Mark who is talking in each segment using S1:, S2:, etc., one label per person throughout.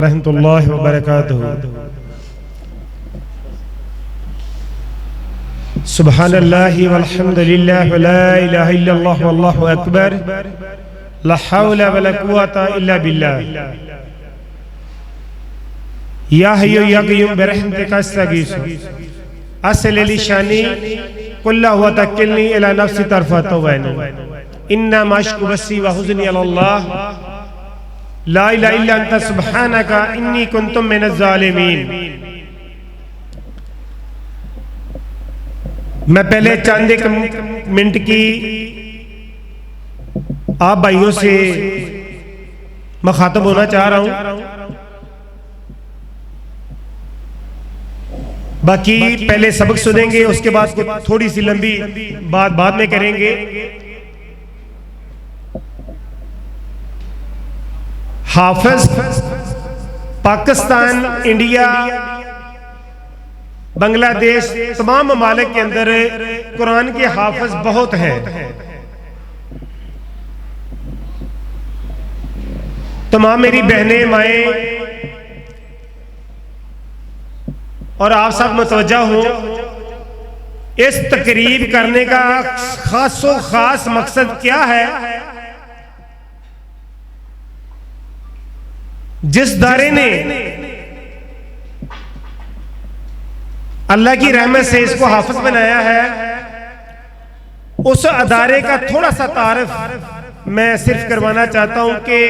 S1: रहमतुल्लाहि व बरकातुहू। सुब्हानल्लाहि वल्हम्दुलिल्लाहि व ला इलाहा इल्लल्लाहु वल्लाहु अकबर ला हौला व ला कुव्वता इल्ला बिल्लाह। या हय्यु या क़य्यूम बिरहमतिका अस्तगीस अस्लिल ली शानी कुल्ला हुवा तकिलनी इला नफ्सी तरफत वैनी इन्ना माशकु बस्सी व हुज़्नी अलल्लाह ला इलाहा इल्ला अंता सुब्हानका इन्नी कुन्तु मिनज़ ज़ालिमीन। मैं पहले चंद एक मिनट की आप भाइयों से मुखातब होना चाह रहा हूं। बाकी पहले सबक सुनेंगे, उसके बाद थोड़ी सी लंबी बात बाद में करेंगे। हाफिज पाकिस्तान, इंडिया, बांग्लादेश, तमाम ममालिक के अंदर कुरान के हाफिज बहुत हैं। तमाम मेरी बहनें, माएँ और आप सब मुतवज्जा हो, इस तकरीब करने का खासो खास मकसद क्या है? जिस दारे ने अल्लाह की रहमत से इसको हाफिज बनाया है, उस अदारे का थोड़ा सा तारफ मैं सिर्फ करवाना चाहता हूं कि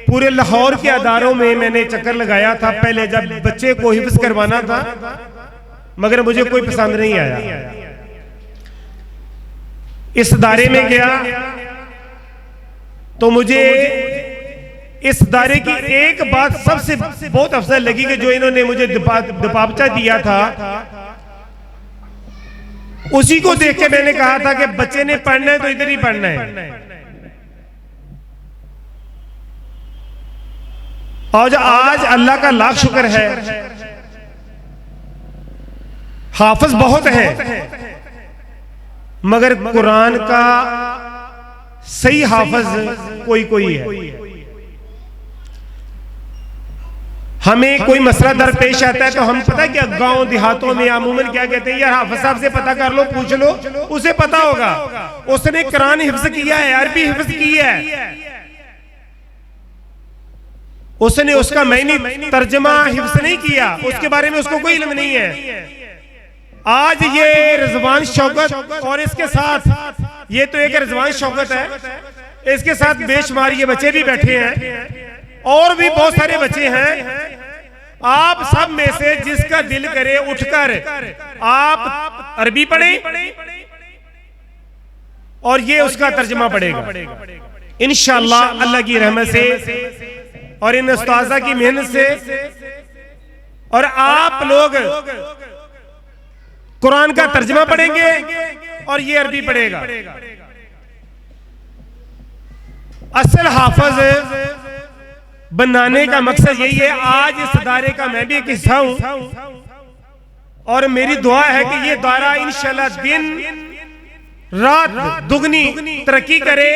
S1: पूरे लाहौर के अदारों में मैंने चक्कर लगाया था पहले, जब बच्चे को हिफ्ज करवाना था, मगर मुझे कोई पसंद नहीं आया। इस अदारे में गया तो मुझे इस दायरे की एक बात सबसे बहुत अफसर लगी कि जो इन्होंने मुझे दीपावचा दिया था, उसी को देख के मैंने कहा था कि बच्चे ने पढ़ना है तो इधर ही पढ़ना है। और आज अल्लाह का लाख शुक्र है, हाफिज बहुत हैं, मगर कुरान का सही हाफिज कोई कोई है। हमें कोई मसला दरपेश आता है तो हम पता क्या गांव देहातों में अमूमन क्या कहते हैं, यार हाफिज साहब से पता कर लो, पूछ लो, उसे पता होगा, उसने कुरान हिफ्ज किया है, अरबी हिफ्ज की है, उसने उसका मैनी तर्जमा हिफ्ज नहीं किया, उसके बारे में उसको कोई इल्म नहीं है। आज ये रिजवान शौकत और इसके साथ, ये तो एक रिजवान शौकत है, इसके साथ बेशुमार ये बच्चे भी बैठे हैं और भी बहुत सारे बच्चे हैं। आप सब में से जिसका दिल करे उठकर आप अरबी पढ़ें और ये उसका तर्जुमा पढ़ेगा इंशाअल्लाह, अल्लाह की रहमत से और इन उस्ताज़ा की मेहनत से। और आप लोग कुरान का तर्जुमा पढ़ेंगे और ये अरबी पढ़ेगा। असल हाफिज बनाने का मकसद यही है। आज इस दायरे का मैं भी एक हिस्सा हूं और मेरी दुआ है कि ये दायरा इंशाअल्लाह दिन रात दुगनी तरक्की करे।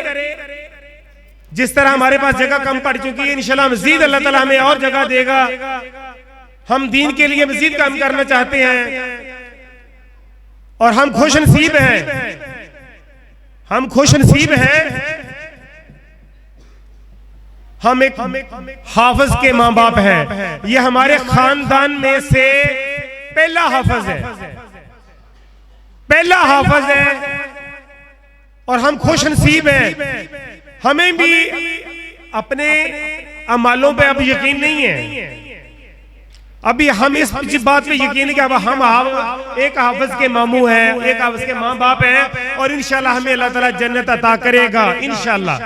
S1: जिस तरह हमारे पास जगह कम पड़ चुकी है, इंशाअल्लाह मजीद अल्लाह ताला हमें और जगह देगा। हम दीन के लिए मजीद काम करना चाहते हैं और हम खुश नसीब हैं, हम खुश नसीब हैं। हम एक हाफिज के माँ बाप हैं, ये हमारे खानदान में से पहला हाफिज है, पहला हाफिज है और हम खुश नसीब हैं। हमें भी अपने अमालों पे अब यकीन नहीं है, अभी हम इस बात पे यकीन है कि अब हम एक हाफिज के मामू हैं, एक हाफिज के माँ बाप हैं और इंशाल्लाह हमें अल्लाह ताला जन्नत अता करेगा इंशाल्लाह।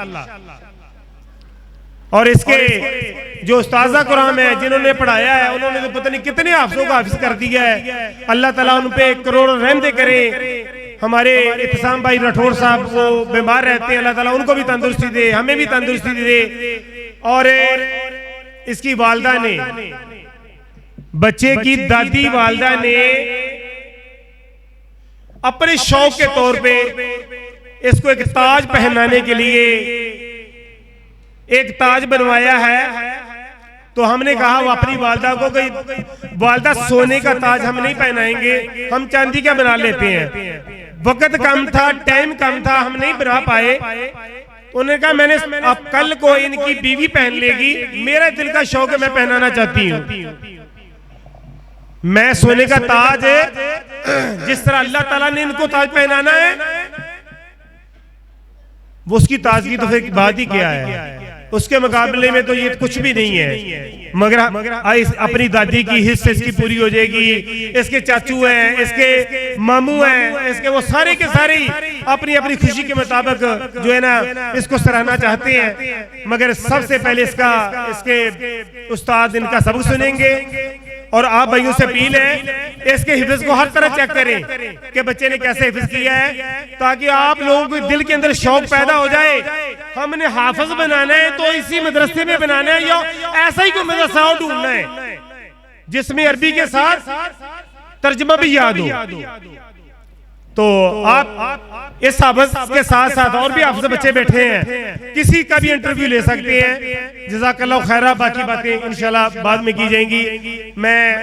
S1: और इसके जो उस्ताज़ा कुरान है जिन्होंने पढ़ाया है, उन्होंने तो पता नहीं कितने हाफिज़ों को हाफिज कर दिया है। अल्लाह ताला उन पे करोड़ों रहमतें करे। हमारे इत्तिसाम भाई राठौर साहब को बीमार रहते हैं, अल्लाह ताला उनको भी तंदुरुस्ती दे, हमें भी तंदुरुस्ती दे। और इसकी वालदा ने, बच्चे की दादी वालदा ने अपने शौक के तौर पे इसको एक ताज पहनाने के लिए एक ताज बनवाया है तो हमने कहा वो अपनी वालदा को कि वालदा सोने का ताज हम नहीं पहनाएंगे, हम चांदी का बना लेते हैं। वक्त कम था, टाइम कम था, हम नहीं बना पाए। उन्होंने कहा मैंने अब कल को इनकी बीवी पहन लेगी, मेरा दिल का शौक है, मैं पहनाना चाहती हूँ। मैं सोने का ताज जिस तरह अल्लाह ताला ने इनको ताज पहनाना है, वो उसकी ताजगी तो फिर बात ही क्या है, उसके मुकाबले में तो ये कुछ भी नहीं है। मगर अपनी दादी की हिस्से इसकी पूरी हो जाएगी, इसके चाचू हैं, इसके मामू हैं, इसके वो सारे के सारे अपनी अपनी खुशी के मुताबिक जो है ना इसको सराहना चाहते हैं। मगर सबसे पहले इसके उस्ताद इनका सबक सुनेंगे। और आप भाइयों से अपील है इसके हिफ्ज को हर तरह चेक करें कि बच्चे ने कैसे हिफ्ज किया है, ताकि आप लोगों के दिल के अंदर शौक पैदा हो जाए। हमने हाफिज बनाना है तो इसी मदरसे में बनाना है, या ऐसा ही कोई मदरसा और ढूंढना है जिसमें अरबी के साथ तर्जुमा भी याद हो। तो आप इस हाफिज के साथ साथ और भी हाफिज बच्चे बैठे हैं, किसी का भी इंटरव्यू ले सकते हैं। जज़ाकल्लाह खैरा, बाकी बातें इंशाल्लाह बाद में की जाएंगी। मैं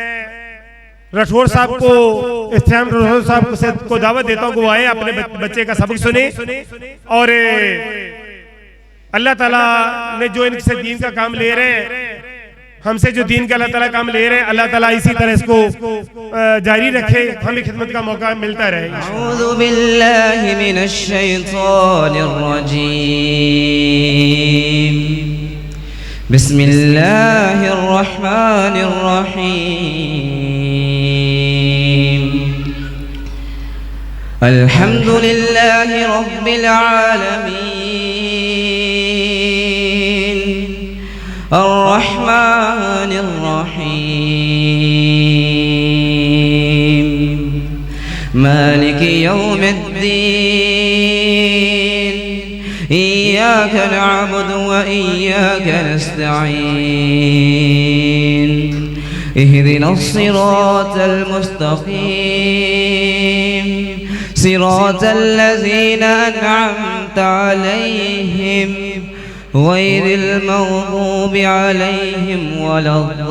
S1: राठौर साहब को, इस्तेमाल राठौर साहब को दावत देता हूँ कि वो आए, अपने बच्चे का सबक सुने। और अल्लाह ताला ने जो इनसे दीन का काम ले रहे हैं, हमसे जो दीन का अल्लाह ताला काम ले रहे हैं, अल्लाह ताला इसी तरह इसको जारी रखे, हमें खिदमत का मौका मिलता रहे।
S2: अऊज़ु बिल्लाहि मिनश शैतानिर रजीम, बिस्मिल्लाहिर रहमानिर रहीम, अल्हम्दुलिल्लाहि रब्बिल आलमीन, अर्रहमानिर रहीम, मालिकि यौमिद्दीन, इय्याका नअबुदु व इय्याका नस्तईन, इहदिनस सिरातल मुस्तक़ीम, सिरातल लज़ीना अनअमता अलैहिम गैरिल मग़दूबि अलैहिम वलद्दाल्लीन,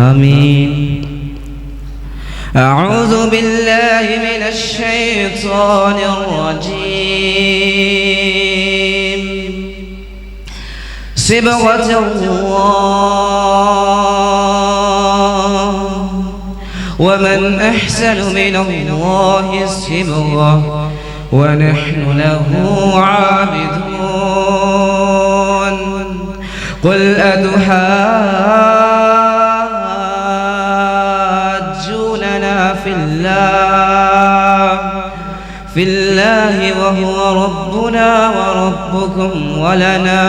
S2: आमीन। अऊज़ु बिल्लाहि मिनश शैतानिर रजीम, सिबग़तल्लाह वमन अहसनु मिनल्लाहि सिबग़ह वनहनु लहु आबिदून, क़ुल अतुहाज्जूनना फिल्लाहि वहुव रब्बुना व रब्बुकुम वलना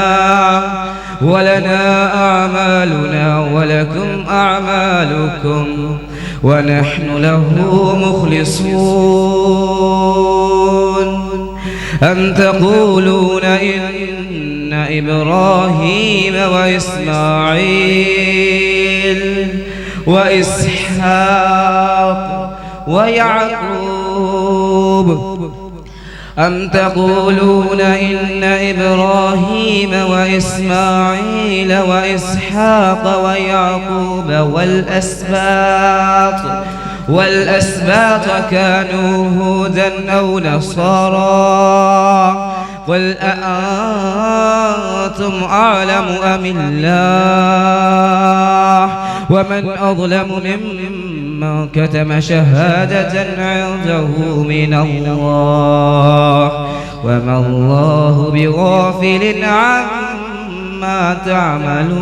S2: अअमालुना वलकुम अअमालुकुम वनहनु लहु मुखलिसून, अम तक़ूलून इन्न इब्राहीम व इस्माईल व इसहाक़ व याक़ूब, अम तक़ूलून इन्न इब्राहीम व इस्माईल व इसहाक़ व याक़ूब वल कानू हूदन औ नसारा, क़ुल अअंतुम अअलमु अमिल्लाह वमन अज़लमु मिम्मन कतम शहादतन इंदहु मिनल्लाह वमा अल्लाहु बिग़ाफ़िलिन अम्मा तअमलून,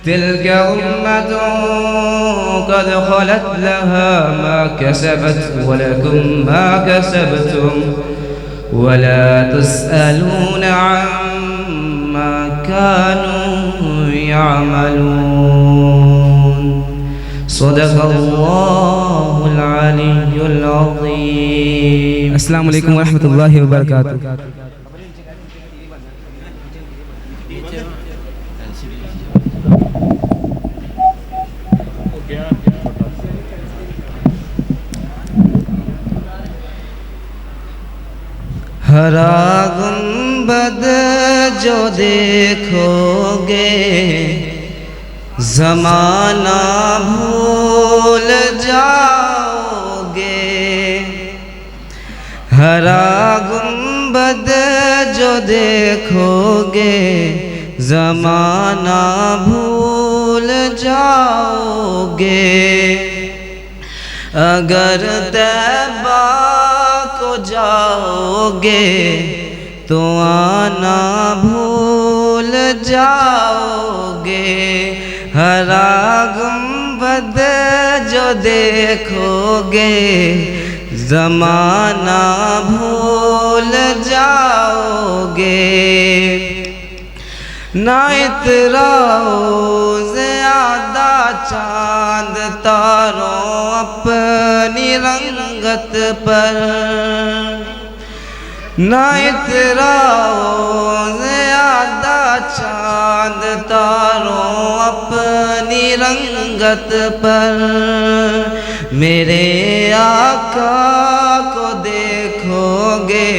S2: तिल्क उम्मतुन क़द ख़लत लहा मा कसबत वलकुम मा कसबतुम वला तुस्अलून अम्मा कानू यअमलून, सदक़ल्लाहुल अलिय्युल अज़ीम। अस्सलामु अलैकुम व रहमतुल्लाहि व बरकातुहू। हरा गुंबद जो देखोगे ज़माना भूल जाओगे। हरा गुंबद जो देखोगे ज़माना भूल जाओगे। अगर तैबा को जाओगे तो आना भूल जाओगे। हरा गुंबद जो देखोगे ज़माना भूल जाओगे। ना इतराओ ज़्यादा चाँद तारों अपनी रंगत पर। ना इतराओ ज़्यादा चाँद तारों अपनी रंगत पर। मेरे आका को देखोगे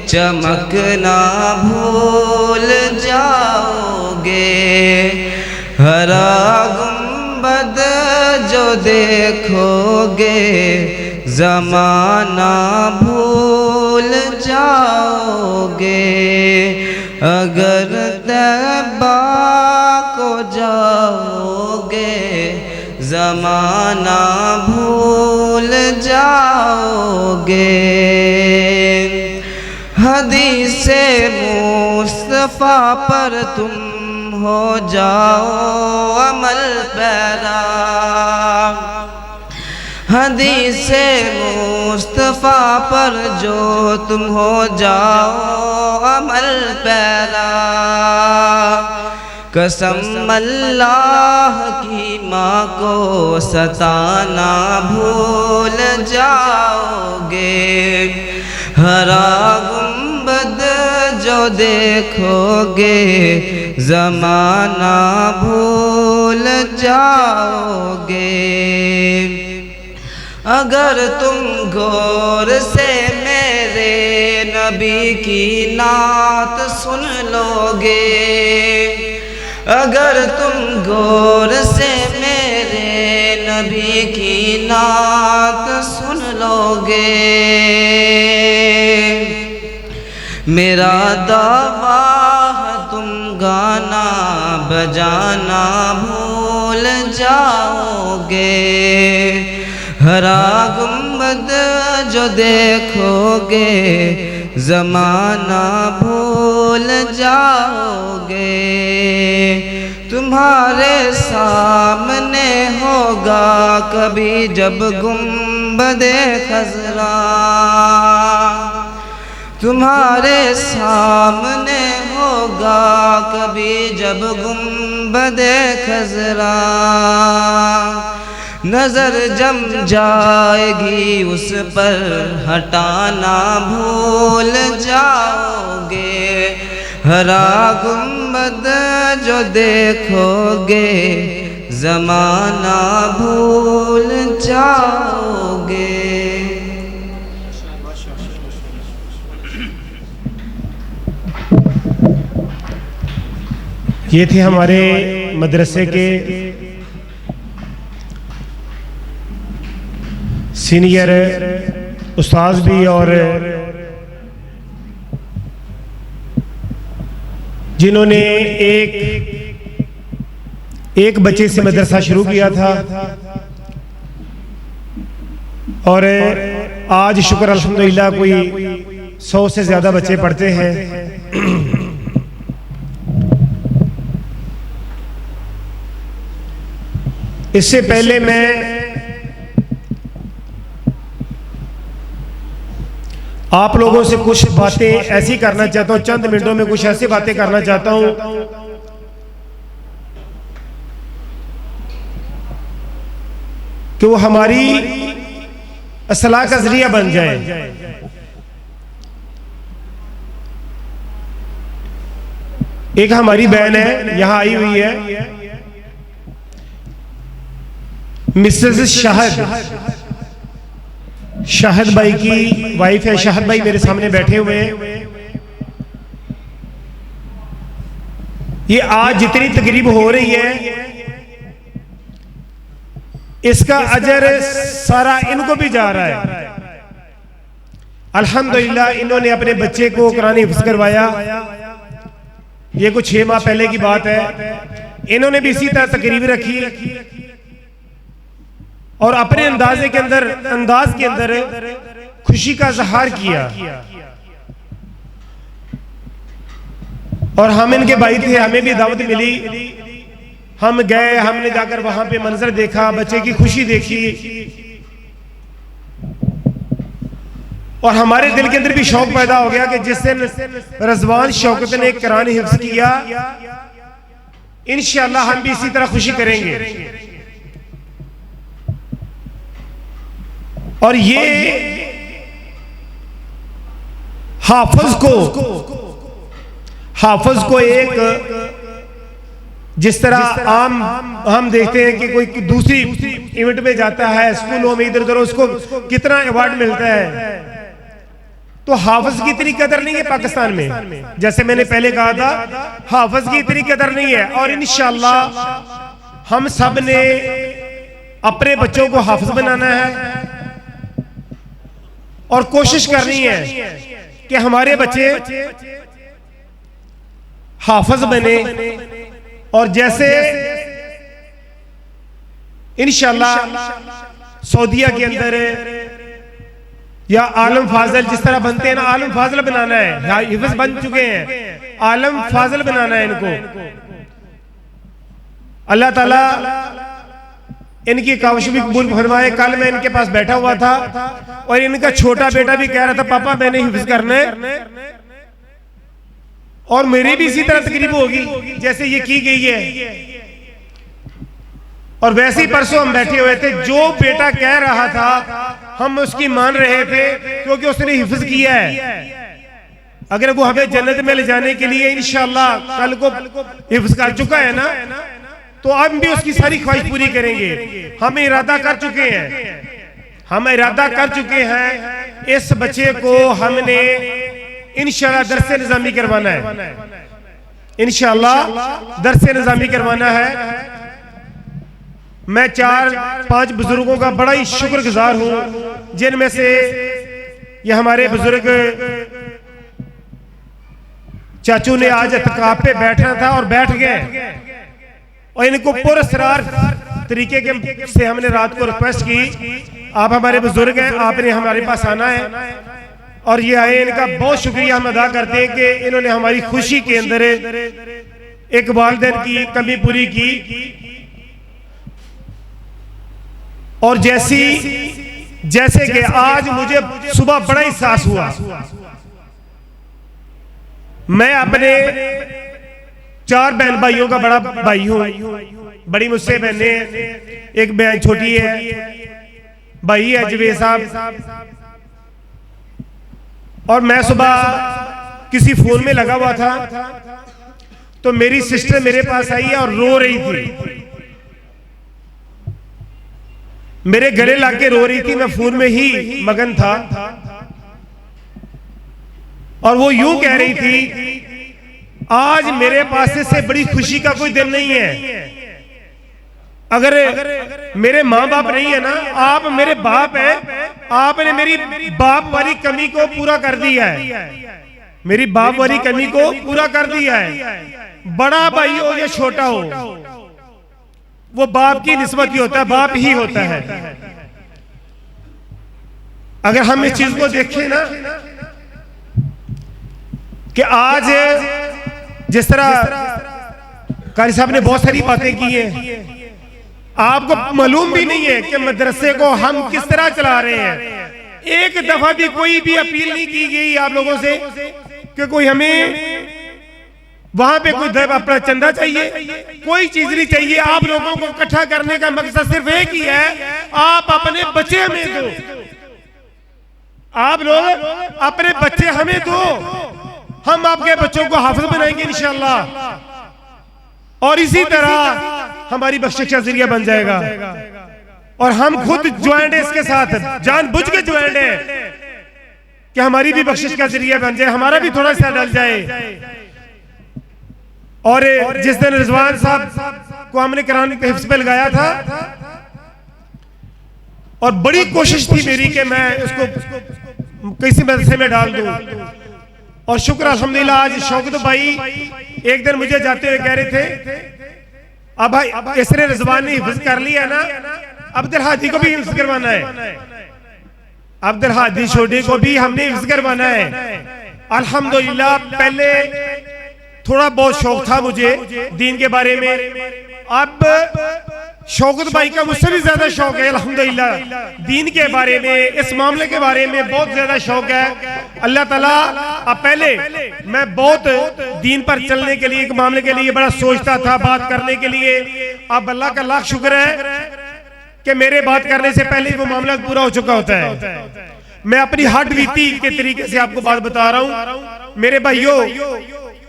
S2: चमकना भूल जाओगे। हरा गुंबद जो देखोगे ज़माना भूल जाओगे। अगर तैबा को जाओगे ज़माना भूल जाओगे। हदीसे मुस्तफ़ा पर तुम हो जाओ अमल पैरा। हदीसे मुस्तफ़ा पर जो तुम हो जाओ अमल पैरा। कसम अल्लाह की माँ को सताना भूल जाओगे। हरा गुंबद जो देखोगे ज़माना भूल जाओगे। अगर तुम गौर से मेरे नबी की नात सुन लोगे। अगर तुम गौर से मेरे नबी की नात सुन लोगे। मेरा दावा है तुम गाना बजाना भूल जाओगे। हरा गुंबद जो देखोगे ज़माना भूल जाओगे। तुम्हारे सामने होगा कभी जब गुंबदे खज़रा। तुम्हारे सामने होगा कभी जब गुंबदे खज़रा। नज़र जम जाएगी उस पर हटाना भूल जाओगे। हरा गुंबद जो देखोगे ज़माना भूल जाओगे।
S1: ये थे हमारे मदरसे के सीनियर उस्ताद भी और जिन्होंने एक बच्चे से मदरसा शुरू किया था और आज शुक्र अल्हम्दुलिल्लाह कोई 100 से ज़्यादा बच्चे पढ़ते हैं। इससे पहले मैं आप लोगों से कुछ बातें ऐसी करना चाहता हूं, चंद मिनटों में कुछ ऐसी बातें करना चाहता हूं कि वो हमारी असलाह का जरिया बन जाए। एक हमारी बहन है यहां आई हुई है, मिसेस शाहिद भाई की वाइफ है। शाहिद भाई मेरे सामने बैठे हुए हैं। ये आज जितनी तकरीब हो रही है इसका अजर सारा इनको भी जा रहा है। अल्हम्दुलिल्लाह इन्होंने अपने बच्चे को कुरान हिफ्ज़ करवाया। ये कुछ 6 माह पहले की बात है। इन्होंने भी इसी तरह तकरीब रखी और अपने अंदाज के अंदर खुशी का इज़हार किया। और हम इनके भाई थे, हमें भी दावत मिली, हम गए, हमने जाकर वहां पे मंजर देखा, बच्चे की खुशी देखी और हमारे दिल के अंदर भी शौक पैदा हो गया कि जिस दिन रज़वान शौकत ने कुरान हिफ्ज़ किया इंशाअल्लाह हम भी इसी तरह खुशी करेंगे। और ये हाफिज को एक जिस तरह आम हम देखते हैं कि कोई दूसरी इवेंट में जाता है, स्कूलों में इधर उधर, उसको कितना अवार्ड मिलता है, तो हाफिज की इतनी कदर नहीं है पाकिस्तान में। जैसे मैंने पहले कहा था, हाफिज की इतनी कदर नहीं है। और इंशाअल्लाह हम सब ने अपने बच्चों को हाफिज बनाना है और कोशिश करनी है कि हमारे बच्चे हाफिज बने। और जैसे इंशाअल्लाह सऊदीया के अंदर या आलम फाजल जिस तरह बनते हैं ना, आलम फाजल बनाना है, हिफ्ज़ बन चुके हैं, आलम फाजल बनाना है इनको। अल्लाह ताला इनकी काविश भी कबूल फरमाए। कल मैं इनके पास बैठा हुआ था और इनका छोटा बेटा भी कह रहा था पापा मैंने हिफ्ज़ करना है और मेरी भी इसी तरह तकरीब होगी जैसे ये की गई है। और वैसे ही परसों हम बैठे हुए थे, जो बेटा कह रहा था हम उसकी मान रहे थे क्योंकि उसने हिफ्ज़ किया है। अगर वो हमें जन्नत में ले जाने के लिए इंशाअल्लाह कल को हिफ्ज़ कर चुका है ना, तो हम भी उसकी सारी ख्वाहिश पूरी करेंगे। हम इरादा कर चुके हैं इस बच्चे को हमने इंशाअल्लाह दरसे निज़ामी करवाना है, इंशाअल्लाह दरसे निज़ामी करवाना है। मैं 4-5 बुजुर्गों का बड़ा ही शुक्रगुजार हूं, जिनमें से ये हमारे बुजुर्ग चाचू ने आज इत्काफ पे बैठना था और बैठ गए और इनको पुरअसरार तरीके के से हमने रात को रिक्वेस्ट की, आप हमारे बुजुर्ग हैं, आपने हमारे पास आना है और ये आए। इनका बहुत शुक्रिया हम अदा करते हैं कि इन्होंने हमारी खुशी के अंदर एक वालिदैन की कमी पूरी की। और जैसे कि आज मुझे सुबह बड़ा एहसास हुआ, मैं अपने 4 बहन भाइयों का बड़ा भाई हूं, बड़ी मुझसे बहने, एक बहन छोटी है, भाई है जवेद साहब। और मैं सुबह किसी फोन में लगा हुआ था तो मेरी सिस्टर मेरे पास आई है और रो रही थी, मेरे गले लग के रो रही थी, मैं फोन में ही मगन था। और वो यूं कह रही थी आज मेरे पास से बड़ी खुशी का कोई दिन नहीं है। अगर मेरे माँ बाप नहीं है ना, आप मेरे बाप हैं, आपने मेरी बाप वाली कमी को पूरा कर दिया है, मेरी बाप वाली कमी को पूरा कर दिया है। बड़ा भाई हो या छोटा हो, वो बाप की निस्बत ही होता है, बाप ही होता है। अगर हम इस चीज को देखें ना कि आज जिस तरह कारी साहब ने बहुत सारी बातें की हैं, आपको मालूम भी नहीं है कि मदरसे को हम किस तरह चला रहे हैं। एक दफा भी कोई भी अपील नहीं की गई आप लोगों से कि कोई हमें वहां पे कोई अपना चंदा चाहिए, कोई चीज नहीं चाहिए। आप लोगों को इकट्ठा करने का मकसद सिर्फ एक ही है, आप अपने बच्चे हमें दो, आप लोग अपने बच्चे हमें दो, हम आपके बच्चों को हाफिज बनाएंगे इंशाअल्लाह। और इसी तरह हमारी बख्शिश का जरिया बन जाएगा। और हम खुद ज्वाइंट है इसके साथ, जानबूझ के ज्वाइंट है कि हमारी भी बख्शिश का जरिया बन जाए, हमारा भी थोड़ा सा डल जाए। और जिस दिन रिजवान साहब को हमने कुरान के हिफ्ज़ पे लगाया था और बड़ी कोशिश थी मेरी कि मैं उसको किसी मदरसे में डाल दूं, और शुक्र अल्हम्दुलिल्लाह आज शौकत भाई एक दिन मुझे जाते हुए कह रहे थे, अब भाई इसने रिजवान ने हिफ्ज़ कर लिया ना, अब्दुल हादी को भी हिफ्ज़ करवाना है, अब्दुल हादी छोटे को भी हमने हिफ्ज़ करवाना है। अल्हम्दुलिल्लाह पहले थोड़ा बहुत शौक था मुझे दीन के बारे में, अब शौकत भाई का मुझसे भी ज्यादा शौक है अल्हम्दुलिल्लाह दीन के बारे में, इस मामले के बारे में बहुत ज्यादा शौक है। अल्लाह ताला, अब पहले मैं बहुत दीन पर चलने के लिए, एक मामले के लिए बड़ा सोचता था बात करने के लिए, अब अल्लाह का लाख शुक्र है कि मेरे बात करने से पहले वो मामला पूरा हो चुका होता है। मैं अपनी हट बीती के तरीके से आपको बात बता रहा हूं। मेरे भाइयों,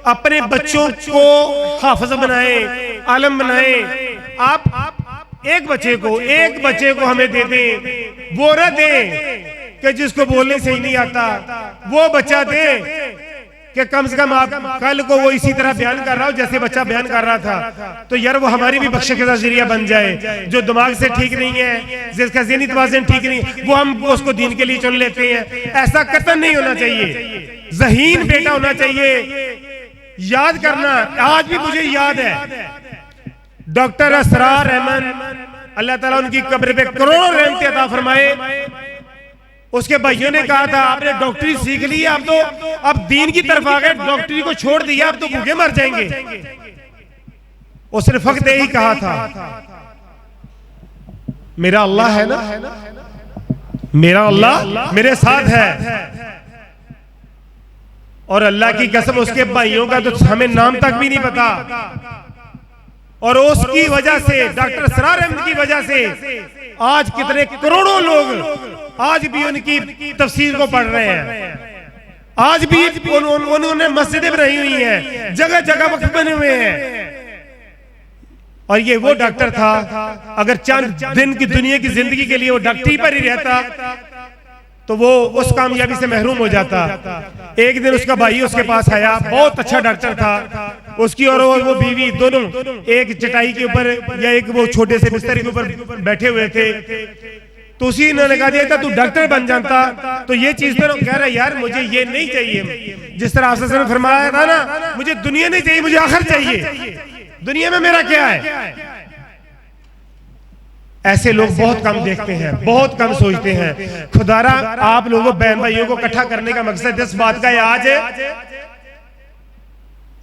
S1: अपने बच्चों को हाफिज बनाए, आलम बनाए। आप एक बच्चे को हमें दे दें, वो न दें कि जिसको बोलने से ही नहीं आता, वो बच्चा दें कि कम से कम आप कल को वो इसी तरह बयान कर रहा हो जैसे बच्चा बयान कर रहा था, तो यार वो हमारी भी बख्शिश का जरिया बन जाए। जो दिमाग से ठीक नहीं है, जिसका ज़हनी तवाज़ुन ठीक नहीं, वो हम उसको दीन के लिए चुन लेते हैं। ऐसा कतई नहीं होना चाहिए, ज़हीन बेटा होना चाहिए। याद करना, आज भी मुझे याद है डॉक्टर असरार अहमद, अल्लाह ताला उनकी कब्र पे करोड़ों रहमतें अता फरमाए, उसके भाइयों ने कहा था आपने डॉक्टरी सीख ली है, अब तो अब दीन की तरफ आ गए, डॉक्टरी को छोड़ दिया, अब तो भूखे मर जाएंगे। उसने फक्त यही कहा था, मेरा अल्लाह है ना, मेरा अल्लाह मेरे साथ है। और अल्लाह की कसम उसके भाइयों का तो हमें नाम तक भी नहीं पता, और उसकी वजह से, डॉक्टर असरार अहमद की वजह से आज कितने करोड़ों लोग आज भी उनकी तफसीर को पढ़ रहे हैं। आज भी उन्होंने मस्जिदें बनाई हुई हैं, जगह जगह वक्फ बने हुए हैं। और ये वो डॉक्टर था, अगर चंद दिन की दुनिया की जिंदगी के लिए वो डॉक्टरी पर ही रहता तो वो उस कामयाबी से महरूम हो जाता। एक दिन उसका भाई उसके पास आया, बहुत अच्छा डॉक्टर था, उसकी और वो बीवी दोनों एक चटाई के ऊपर या एक वो छोटे से बिस्तर के ऊपर बैठे हुए थे। तो उसी ने कहा दिया था तू डॉक्टर बन जाता, तो ये चीज तो कह रहा यार मुझे ये नहीं चाहिए, जिस तरह आपसे ने फरमाया था ना, मुझे दुनिया नहीं चाहिए, मुझे आखिर चाहिए, दुनिया में मेरा क्या है। ऐसे लोग बहुत कम देखते हैं, बहुत कम सोचते हैं। खुदारा आप लोगों बहन भाइयों को इकट्ठा करने का मकसद इस बात का आज है,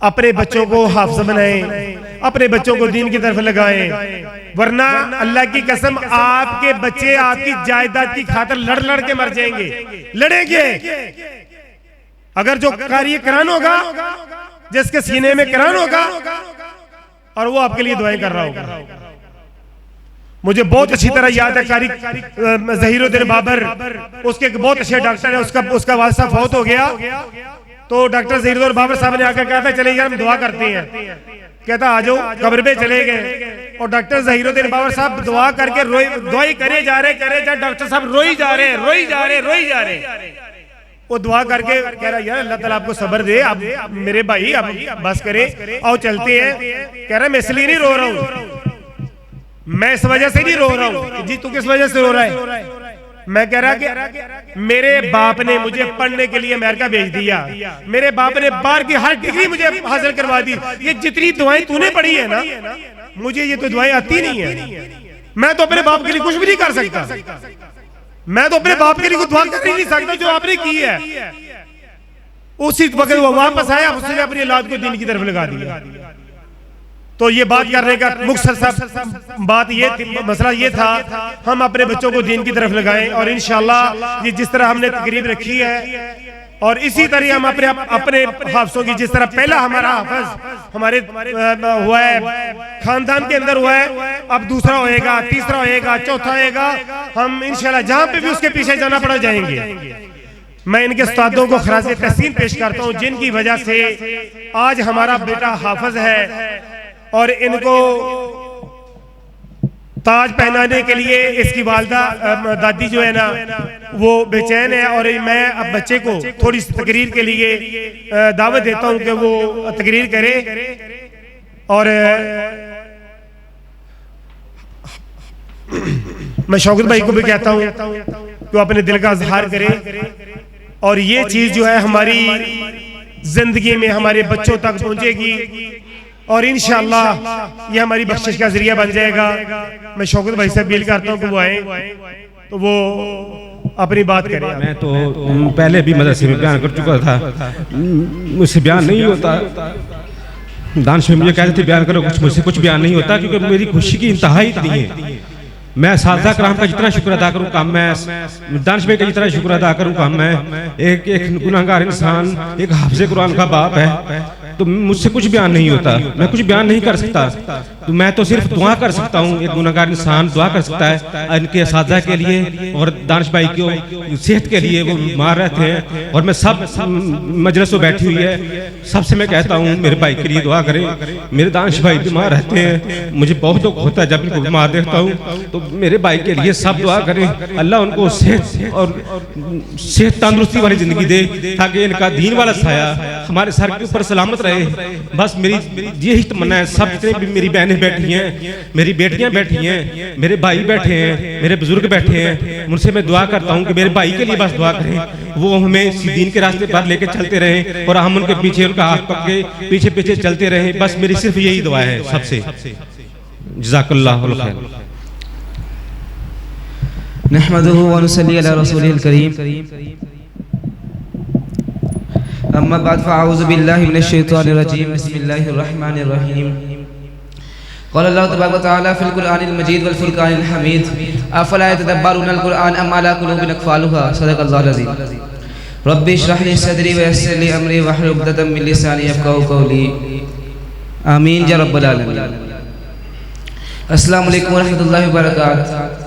S1: अपने बच्चों को हाफिज बनाएं, अपने बच्चों को दीन की तरफ लगाएं, वरना अल्लाह की कसम आपके बच्चे आपकी जायदाद की खातिर लड़ लड़ के मर जाएंगे, लड़ेंगे। अगर जो कार्य करान होगा, जिसके सीने में करान होगा, और वो आपके लिए दुआएं कर रहा होगा। मुझे बहुत अच्छी तरह याद है कारी ज़हीरुद्दीन बाबर, उसके बहुत अच्छे डॉक्टर है, उसका वालिद फौत हो गया, तो डॉक्टर ज़हीरुद्दीन बाबर साहब ने आकर कहा था चले यार हम दुआ करते हैं, कहता आ जाओ, कब्र पे चले गए। और डॉक्टर ज़हीरुद्दीन बाबर साहब दुआ करके दुआई करे जा रहे, डॉक्टर साहब रोई जा रहे। वो दुआ करके कह रहा यार अल्लाह ताला आपको सब्र दे, आप मेरे भाई अब बस करे, आओ चलते हैं। कह रहा मैं इसलिए नहीं रो रहा हूँ, मैं इस वजह से नहीं रो रहा हूँ। जी तू किस वजह से रो रहा है? मैं कह रहा कि मेरे बाप ने मुझे पढ़ने के लिए अमेरिका भेज दिया, मेरे बाप ने बाहर की हर डिग्री मुझे हासिल करवा दी, ये जितनी दुआएं तूने पढ़ी है ना, मुझे ये तो दुआएं आती नहीं है। मैं तो अपने बाप के लिए कुछ भी नहीं कर सकता, मैं तो अपने बाप के लिए कुछ दुआ कर ही नहीं सकता जो आपने की है। उसी वक्त वो वापस आया, उसने अपनी औलाद को दीन की तरफ लगा दिया। तो ये बात करने का मुख्तसर बात ये थी, मसला ये था, हम अपने बच्चों को दीन की तरफ लगाएं, और इंशाअल्लाह ये जिस तरह हमने तकरीब रखी है, और इसी तरह हम अपने हाफिजों की, जिस तरह पहला हमारा हाफिज हमारे हुआ है खानदान के अंदर हुआ है, अब दूसरा होएगा, तीसरा होएगा, चौथा होएगा, हम इंशाअल्लाह जहां पे भी उसके पीछे जाना पड़ा जाएंगे। मैं इनके उस्तादों को खराज तहसीन पेश करता हूँ, जिनकी वजह से आज हमारा बेटा हाफिज है, और इनको ताज पहनाने के लिए इसकी वालदा दादी जो है ना वो बेचैन है, और मैं अब बच्चे को थोड़ी सी तकरीर के लिए दावत देता हूं कि वो तकरीर करे। और मैं शौकत भाई को भी कहता हूँ कि वो अपने दिल का इजहार करे, और ये चीज जो है हमारी जिंदगी में हमारे बच्चों तक पहुंचेगी, और इंशाअल्लाह ये हमारी बख्शिश का जरिया बन जाएगा। मैं शौकत भाई से अपील करता हूँ कि वो आए तो वो अपनी बात करें।
S3: मैं तो पहले भी मदरसे में बयान कर चुका था, मुझसे बयान नहीं होता। दानिश में मुझे कहते थे बयान करो, मुझसे कुछ बयान नहीं होता, क्योंकि मेरी खुशी की इंतहा इतनी है। मैं सादा कराम का जितना शुक्र अदा करूँ कम, मैं दानिश भाई का जितना शुक्र अदा करूँ कम। मैं एक गुनाहगार इंसान, एक हाफिज़ कुरान का बाप है, तो मुझसे कुछ बयान नहीं होता, मैं कुछ बयान नहीं कर सकता। तो मैं तो सिर्फ दुआ कर सकता हूँ। एक गुनाहगार इंसान दुआ कर सकता है इनके असातिज़ा के लिए और दानिश भाई की सेहत के लिए। वो बीमार रहते हैं और मैं सब मजलिस में बैठी हुई है, सबसे मैं कहता हूँ मेरे भाई के लिए दुआ करें। मेरे दानिश भाई बीमार रहते हैं, मुझे बहुत दुख होता है जब इनको बीमार देखता हूँ। तो मेरे भाई के लिए सब दुआ करें, अल्लाह उनको सेहत और सेहत तंदुरुस्ती वाली जिंदगी दे, ताकि इनका दीन वाला साया हमारे सर के ऊपर सलामत रहे। बस मेरी यही तमन्ना है। सब जितने भी मेरी बहनें बैठी हैं, मेरी बेटियां बैठी हैं, मेरे भाई बैठे हैं, मेरे बुजुर्ग बैठे हैं, उनसे मैं दुआ करता हूँ कि मेरे भाई के लिए बस दुआ करें, वो हमें इसी दीन के रास्ते पर लेके चलते रहें और हम उनके पीछे, उनका हाथ पकड़ के पीछे पीछे चलते रहें। बस मेरी सिर्फ यही दुआ है सबसे। जज़ाकल्लाहु खैर।
S2: नहमदुहु व नुसल्ली अला रसूलिल करीम, अम्मा बाद फ़अऊज़ु बिल्लाहि मिनश शैतानिर रजीम, बिस्मिल्लाहिर रहमानिर रहीम। क़ाल अल्लाहु तबारक व तआला फ़िल क़ुरआनिल मजीद वल फ़ुरक़ानिल हमीद, अफ़ला यतदब्बरुनल क़ुरआन अम अला क़ुलूबिन अक़फ़ालुहा, सदक़ल्लाहुल अज़ीम। रब्बि इश्रह ली सदरी व यस्सिर ली अमरी वहलुल उक़दतम मिन लिसानी यफ़क़हू क़ौली। आमीन या रब्बल आलमीन। अस्सलामु अलैकुम व रहमतुल्लाहि व बरकातहू।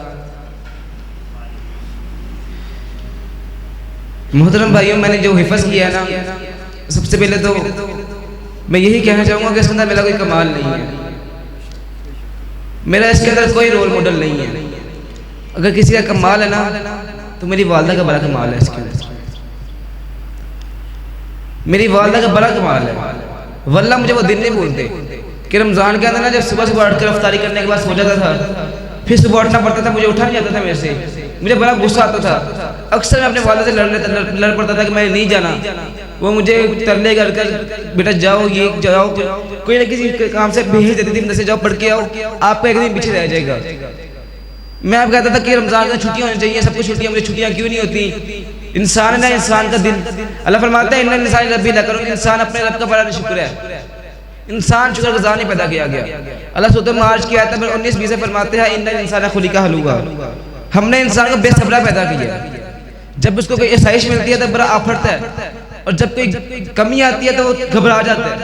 S2: मोहतरम भाइयों, मैंने जो हिफ़्ज़ किया ना, सबसे पहले तो मैं यही कहना चाहूँगा कि इसके अंदर मेरा कोई कमाल नहीं है, मेरा इसके अंदर कोई रोल मॉडल नहीं है। अगर किसी का कमाल है ना तो मेरी वालदा का बड़ा कमाल है। इसके अंदर मेरी वालदा का बड़ा कमाल है। वल्लाह मुझे वो दिन नहीं भूलते कि रमज़ान के अंदर ना, जब सुबह सुबह उठकर इफ्तारी करने के बाद सो जाता था, फिर सुबह उठना पड़ता था, मुझे उठा नहीं जाता था मेरे से, मुझे बड़ा गुस्सा आता था। अक्सर मैं अपने वालिद से लड़ पड़ता था कि मैं नहीं जाना। वो मुझे तरले कर बेटा जाओ, ये जाओ, कोई ना किसी काम से भेज देती थी, से जाओ पढ़ के आओ, आपका एक दिन पीछे रह जाएगा। मैं आप कहता था कि रमज़ान में छुट्टियाँ होनी चाहिए, सबको छुट्टियाँ, मुझे छुट्टियाँ क्यों नहीं होती। इंसान है ना, इंसान का दिल, अल्लाह फरमाता है इन्नल इंसान रब्बी लकरूम, इंसान अपने रब का बड़ा शुक्र है। इंसान शुक्रगुज़ार नहीं पैदा किया गया। अल्लाह सूरह मार्ज की आयत नंबर 19-20 में फरमाते हैं इन्नल इंसान खुलिका हलूआ, हमने इंसान को बेसब्रा पैदा किया। जब उसको कोई आसाइश मिलती है तो बड़ा आफड़ता है, और जब कोई कमी आती है तो वो घबरा जाता है।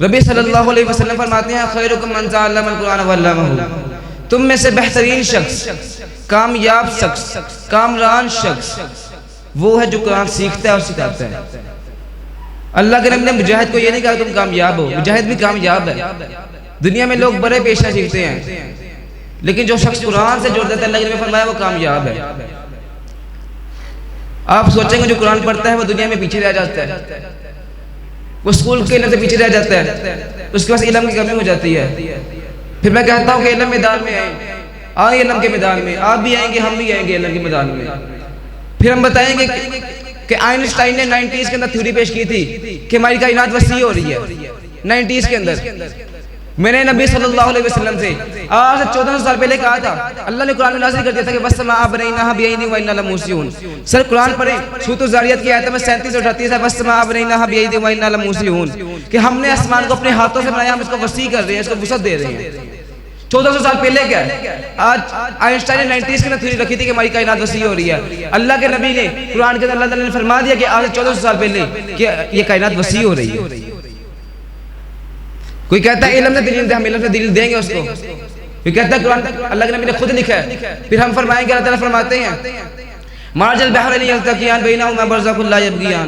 S2: रबी सल्लल्लाहु अलैहि वसल्लम फरमाते हैं खैरुकुम मन तअल्लमल कुरान व अल्लमहु, तुम में से बेहतरीन शख्स, कामयाब शख्स, कामरान शख्स वो है जो कुरान सीखता है और सिखाता है। अल्लाह के नबी ने मुजाहिद को ये नहीं कहा तुम कामयाब हो, मुजाहिद भी कामयाब है। दुनिया में लोग बड़े पेशा सीखते हैं, लेकिन जो शख्स कुरान से जुड़ जाता है, अल्लाह के नबी फरमाया वो कामयाब है। आप सोचेंगे जो कुरान पढ़ता है वो दुनिया में पीछे रह जाता है, वो स्कूल के इल्म से पीछे रह जाता है, उसके पास इल्म की कमी हो जाती है। फिर मैं कहता हूँ कि इल्म मैदान में आए इल्म के मैदान में, आप भी आएंगे, हम भी आएंगे इल्म के मैदान में। फिर हम बताएंगे कि आइंस्टाइन ने 90s के अंदर थ्योरी पेश की थी कि हमारी कायनात वसी हो रही है। 90s के अंदर मैंने नबी सल्लल्लाहु अलैहि वसल्लम से आज से 1400 साल पहले कहा था, अल्लाह ने कुरान में नाज़िल कर दिया था कि वस्समाअ बनैनाहा बिअयदिन व इन्ना लमूसिऊन। सर कुरान पढ़ें, सूरत ज़ारियात की आयत में 37 और 38 है, वस्समाअ बनैनाहा बिअयदिन व इन्ना लमूसिऊन, कि हमने आसमान को अपने हाथों से बनाया, हम इसको वसी कर रहे हैं, इसको वसअत दे रहे हैं। 1400 साल पहले क्या है, आज आइंस्टाइन ने 90s के अंदर थ्योरी रखी थी कि हमारी कायनात वसी हो रही है। अल्लाह के नबी ने कुरान के अंदर अल्लाह ताला ने फरमा दिया कि आज से 1400 साल पहले कि ये कायनात वसी हो रही है। कोई कहता है इल्म से दलील दे, हम इल्म से दलील देंगे उसको। कोई कहता है कुरान अल्लाह के नबी ने खुद लिखा है, फिर हम फरमाएंगे, अल्लाह ताला फरमाते हैं मारजल बहरैन यल्तक़ियान बैनहुमा बरज़खुन ला यबग़ियान।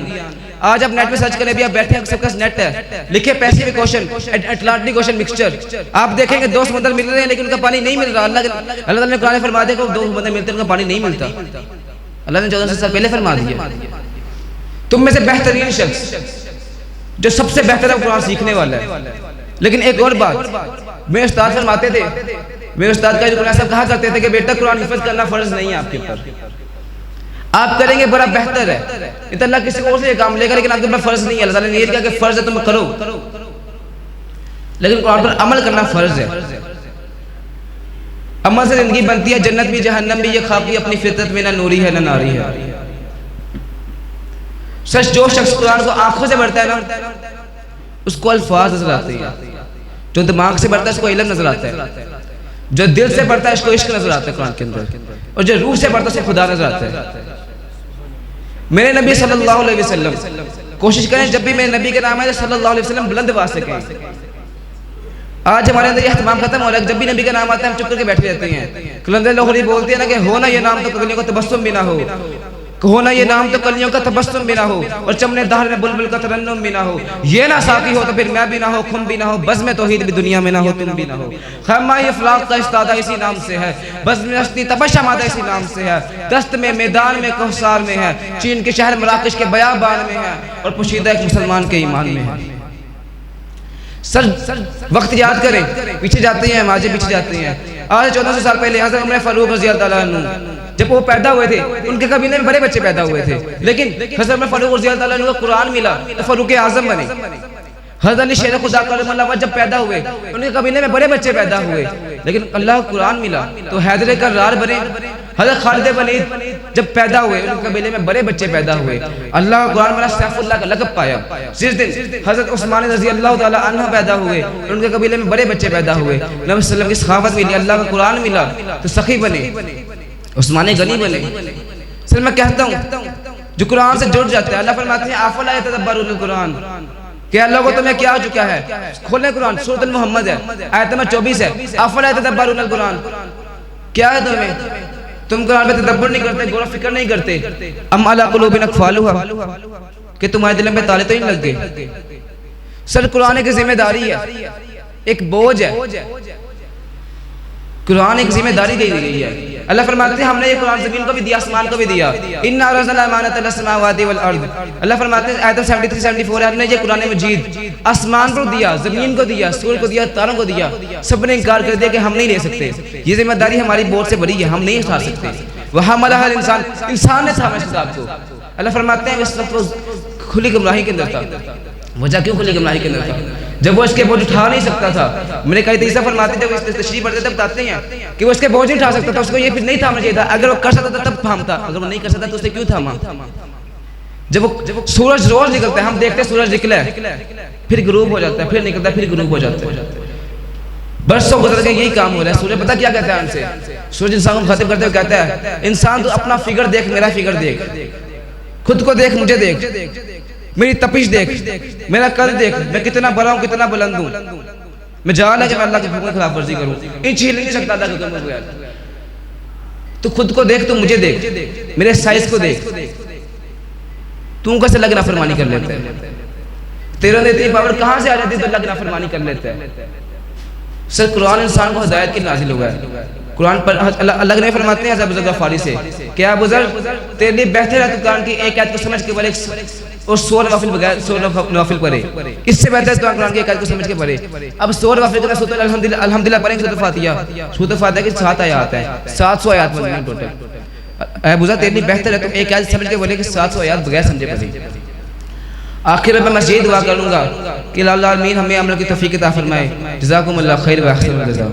S2: आज आप नेट पे सर्च करें, भी आप बैठे हैं, सबका नेट है, लिखे Pacific ocean, Atlantic ocean mixture, आप देखेंगे दो समुद्र मिल रहे हैं लेकिन उनका पानी नहीं मिल रहा। अल्लाह ताला ने कुरान में फरमा दिया कि दो समुद्र मिलते हैं, उनका पानी नहीं मिलता। अल्लाह ने 1400 साल पहले फरमा दिया। तुम में से बेहतरीन शख्स जो सबसे बेहतर है कुरान सीखने वाला है। लेकिन एक और बात, मेरे उस्ताद फरमाते थे, मेरे उस्ताद का कुरान साहब कहा करते थे कि बेटा कुरान हिफ्ज़ करना फर्ज नहीं है आपके ऊपर, आप करेंगे बड़ा बेहतर है, इतना अल्लाह किसी और से काम लेगा, लेकिन आपके ऊपर फर्ज नहीं है। अल्लाह ताला ने ये कहा कि फर्ज है तुम करो, लेकिन कुरान पर अमल करना फर्ज है। अमल से जिंदगी बनती है, जन्नत भी जहन्नम भी, ये ख्वाब भी अपनी फितरत में ना नूरी है ना नारी है। सच जो शख्स कुरान को आंखों से पढ़ता है ना, उसको अल्फाज नजर आते हैं, जो दिमाग से पढ़ता है उसको इल्म नजर आता है, जो दिल से पढ़ता है उसको इश्क नजर आता है कुरान के अंदर, और जो रूह से पढ़ता है उसको खुदा नजर आता है। मेरे नबी सल्लल्लाहु अलैहि वसल्लम, कोशिश करें जब भी मेरे नबी का नाम है सल्लल्लाहु अलैहि वसल्लम बुलंद आवाज से कहें। आज हमारे अंदर ये एहतमाम खत्म हो रहा है, जब भी नबी का नाम आता है हम चुप करके बैठे रहते हैं। कलंदर लोग बोलते हैं ना कि हो ना ये नाम तो कलियों का तबस्सुम भी ना हो, हो ना ये नाम तो कलियों का तबस्सुम भी ना हो, और चमने दहर में बुलबुल का तरन्नुम भी ना हो। ये ना साकी हो तो फिर मैं भी ना हो, खुम भी ना हो, बज़ में तौहीद भी दुनिया में ना हो, तुम भी ना हो। खैमा इफ़लाक का इस्तादा इसी नाम से है, बज़ में अस्ती तबशमादा इसी नाम से है, दस्त में मैदान में कोहसार में है, चीन के शहर मराकश के बयाबान में है, और पोशीदा एक मुसलमान के ईमान में है। सर वक्त याद करें, पीछे जाते हैं हम, आज पीछे जाते हैं। आज 1400 साल पहले हज़रत उमर फारूक रज़ी अल्लाह ताला अन्हु जब वो पैदा हुए थे, उनके कबीले में बड़े बच्चे पैदा हुए थे, लेकिन हज़रत उमर फारूक रज़ी अल्लाह ताला अन्हु को कुरान मिला तो फारूक आज़म बने। हज़रत अली शेर खुदा करमल्लाह जब पैदा हुए, उनके कबीले में बड़े बच्चे पैदा हुए, लेकिन अल्लाह को कुरान मिला तो हैदर कर्रार बने। हज़रत खालिद वलीद जब पैदा हुए, उनके कबीले में बड़े बच्चे पैदा हुए, अल्लाह का कुरान मिला, सैफुल्लाह का लक़ब पाया। जिस दिन हज़रत उस्मान रज़ी अल्लाह ताला अन्हु पैदा हुए, उनके कबीले में बड़े बच्चे पैदा हुए, नबी सल्लल्लाहु अलैहि वसल्लम की सखावत मिली, अल्लाह का कुरान मिला तो सखी बने, उस्मान गनी बने। सर मैं कहता हूँ जो कुरान से जुड़ जाता है, अल्लाह फरमाते हैं अफ़ला यतदब्बरुल कुरान, क्या अल्लाह को तुम्हें क्या हो चुका है, खोलें कुरान, सूरत अल-मुहम्मद है, आयत नंबर 24 है। अफ़ला यतदब्बरुल कुरान, क्या है तुम्हें, तुम कुरान पे तदब्बर नहीं करते, गौर फिक्र नहीं करते। अम अला कुलूबिन अक़फ़ालुहा, कि तुम्हारे दिल में ताले तो नहीं लग गए। सर कुरान एक जिम्मेदारी है, एक बोझ है, कुरान एक जिम्मेदारी दी गई है। अल्लाह फरमाते हैं हमने ये कुरान ज़मीन को भी दिया, आसमान को भी दिया। इन्ना अरज़लना अमानतन लिस्समावाति वल अर्द, अल्लाह फरमाते हैं आयत 73-74 हमने ये कुरान मजीद आसमान को दिया, ज़मीन को दिया, सूरज को दिया, तारों को दिया, सब ने इनकार कर दिया कि हम नहीं ले सकते, ये जिम्मेदारी हमारी बोझ से बड़ी है, हम नहीं उठा सकते। वह हमलहल इंसान, इंसान ने थामा इस किताब को। अल्लाह फरमाते हैं इस वक्त वो खुली गुमराही के अंदर था। वजह क्यों खुली गुमराही के अंदर था, जब वो इसके बोझ उठा नहीं सकता था। मैंने कई तीसरा फरमाते जब इस तशरीह पढ़ते तब बताते हैं कि वो इसके बोझ नहीं उठा सकता था, उसको ये फिर नहीं थामना चाहिए था। अगर वो कर सकता था तब थामता, अगर वो नहीं कर सकता तो उसने क्यों थामा। जब वो सूरज रोज निकलता है, हम देखते हैं सूरज निकला है, फिर गुरूब हो जाता है, फिर निकलता है, फिर गुरूब हो जाता है, बरसों गुजर के यही काम हो रहा है। सूरज पता क्या कहता है हमसे, सूरज इंसान को खत्म करते हुए कहता है इंसान तू अपना फिगर देख, मेरा फिगर देख, खुद को देख, मुझे देख, मेरी तपिश देख, मेरा कद देख, मैं कितना बड़ा हूँ, कितना बुलंद हूँ, मैं जान है कि मैं अल्लाह के हुक्म की खिलाफ वर्जी करूँ, इंच हिल नहीं सकता अल्लाह के हुक्म को। यार तू खुद को देख, तू मुझे देख, मेरे साइज को देख, तू कैसे अल्लाह की नाफरमानी कर लेता है, तेरे अंदर इतनी पावर कहाँ से आ जाती है तो अल्लाह की नाफरमानी कर लेता है। सर कुरान इंसान को हिदायत की नाजिल हुआ है। कुरान पर अल्लाह ने फरमाते हैं हज़रत गफ़ारी से, क्या बुज़ुर्ग तेरे लिए बेहतर है तू कुरान की एक आयत को समझ के पढ़े और 100 नवाफिल बगैर 100 नवाफिल पढ़े, इससे बेहतर है तू कुरान की एक आयत को समझ के पढ़े। अब 100 नवाफिल का सूरत अल्हम्दुलिल्लाह पढ़ेंगे, सूरत फातिहा, सूरत फातिहा की 7 आयत है, 700 आयत बन गई टोटल। बुज़ुर्ग तेरे लिए बेहतर है तू एक आयत समझ के पढ़े कि 700 आयत बगैर समझे पढ़े। आखिर में मैं ये दुआ करूँगा कि अल्लाह आमीन हमें अमल की तौफीक अता फरमाए। जज़ाकुमुल्लाह खैर व अहसन जज़ा।